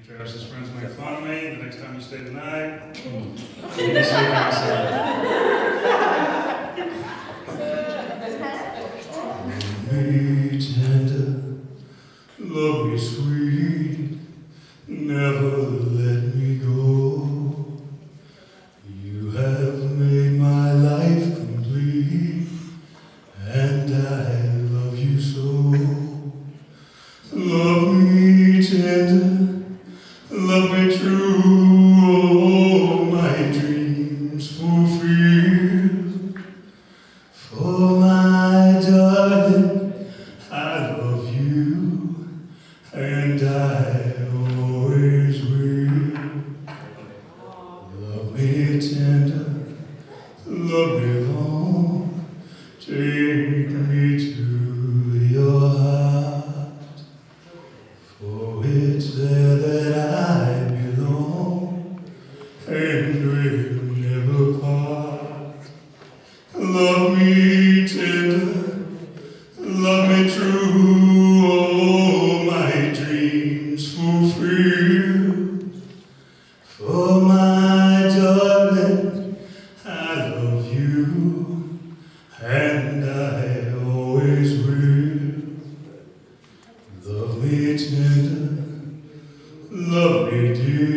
Travis's friends make fun of me. The next time you stay the night, you can sleep outside. Love me tender, love me sweet, never let me go. You have made my life complete, and I love you so. Love me tender, love me true, oh, my dreams fulfill. For my darling, I love you, and I always will. Love me tender, love me long, take me to your heart. For it's there that I belong, and will never part. Love me tender, love me true, oh, my dreams fulfill. For my darling, I love you, and I always will. Love me tender, love me dear.